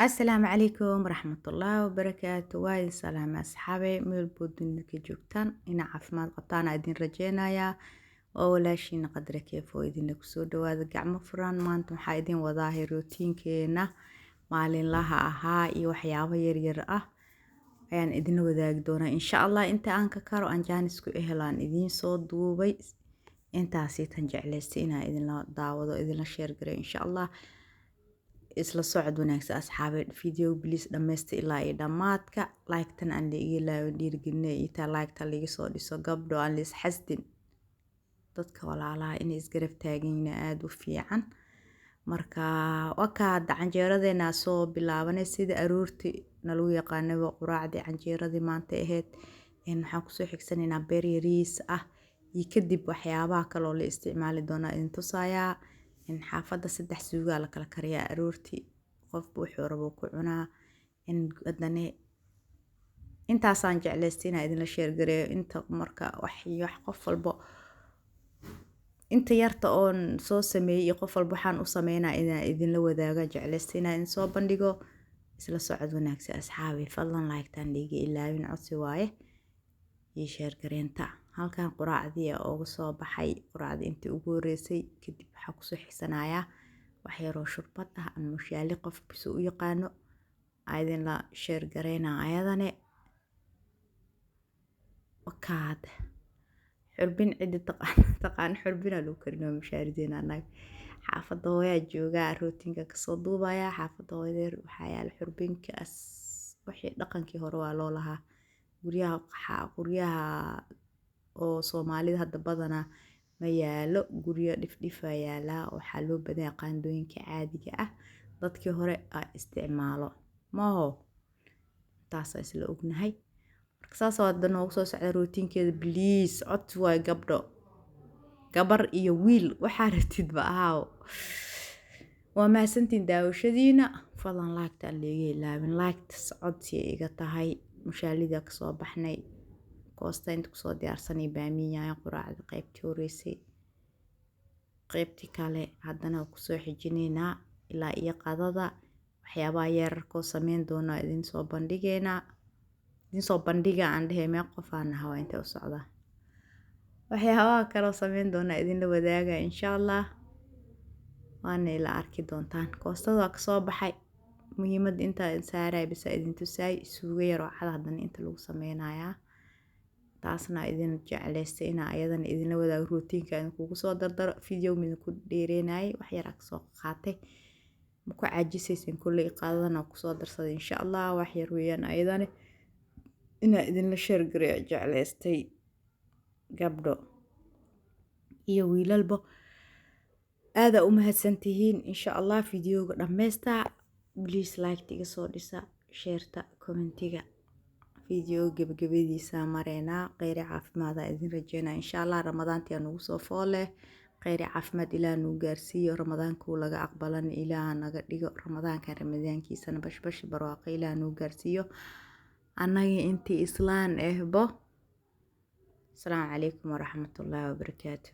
السلام عليكم ورحمة الله وبركاته. وايد سلام أصحابي ميل بودن كجوكتان إنا عافماد قبطان أدين رجينايا وولاشين قدر كيف وإذن لكسو دواد قعم فران ما أنتم حايدين وظاهر روتين كينا مالين لها أها إي وحيابا يرير ayaan idin wadaagi doonaa insha Allah inta aan ka karo aan jaanisku ehelaan idin soo duubay intaasi tan jeclaystay inaan idin la daawado idin la share gareeyo insha Allah isla socod wanaagsan asxaabe video please dhameystay ilaa iyo dhamaadka like tan aan la iga laawin dhiirgelinay ita like tan laga soo dhiso gabdho aan lis xasdin dadka walaalaha in isgarab taagayna aad u fiican marka wakaad canjeeradeena soo bilaabanay sida aroortii nalagu yaqaanaba quraacdii canjeeradii maanta ahayd waxaan kusoo xigsanayna beer yariis iyo kadib waxyaabaha kale oo la isticmaali doona idin tusayaa xaafadda 3 suuga la kala kariyaa aroortii qofba wuxuu rabo ku cunaa hadane intaasaan jeclaystay inaan idin la share gareeyo inta marka wax qof walbo inta yarta oon soo sameeyay qof walba waxaan u sameynaa inaan idin la wadaaga jeclaystay inaan idin soo bandhigo isla socod wanaagsan asxaabi fadlan like tan dhiga ilaawin codsi waaye iyo share gareenta halkan quraacdii ugu soo baxay quraacdii intii ugu horeysay kadib waxa ku soo xigsanaya wax yar oo shurbad ama mushaali qof bisu u yaqaano idin la share gareena ayadane wakaad xurbin cidi taqaan xurbina loo karino mushaarideena anaga xaafadda hooyaa joogaa rootinka ka soo duubaya xaafadda hooyadeer waxa yaal xurbinkaas wixii dhaqankii hore waa loo lahaa guryaha oo Soomaalida hadda badana ma yaalo guryo dhif yaala waxa loo badan qaandooyinka caadiga dadkii hore ay isticmaalo maaho taas isla ognahay marka saas wada noogu soo socda rootinkeeda please cod way gabdho gabar iyo wiil waxa ratid ba ahaaw waa maasantiin daawashadiina fadlan like tan leeyahay ilaawin like codsi iga tahay mushaalida ka soo baxnay koosta inta ku soo diyaarsanay baamiyaha quraacda qaybtii horeysay qaybtii kale haddana ku soo xijinayna ilaa iyo qadada waxyaabaha yararka oo sameyn doona idin soo bandhiga aan dhahay mee qof aan hawa inta u socda waxyaabaha kale oo sameyn doona idin la wadaaga insha Allah waana ila arki doontaan koostada ka soo baxay muhiimad inta saaray bisa idin tusay suuga yar oo cad haddana inta lagu sameynayaa taasna idin jeclaystay ina ayadan idin la wadaago rootinka aan kugu soo dardaro video mid ku dheereenay wax yar ka soo qaatay ma ku caajisaysan kulay qaadana ku soo darsaday insha Allah wax yar weeyaan ayadan ina idin la share gareeyo jeclaystay gabdho iyo wiilalba aad u mahadsantihiin insha Allah videoga dhameysta please like tiga soo dhisa share-ta commentiga video gabagabadiisa mareena qeyr caafimaad idin rajeena insha Allah ramadaantii aan ugu soo foole qeyr caafimaad ilaa nuu gaarsiiyo ramadaanku laga aqbalan ilaa naga dhigo ramadaankiisana bash barwaaqo ilaa nuu gaarsiiyo anaga intii islaan ahbo السلام عليكم ورحمة الله وبركاته.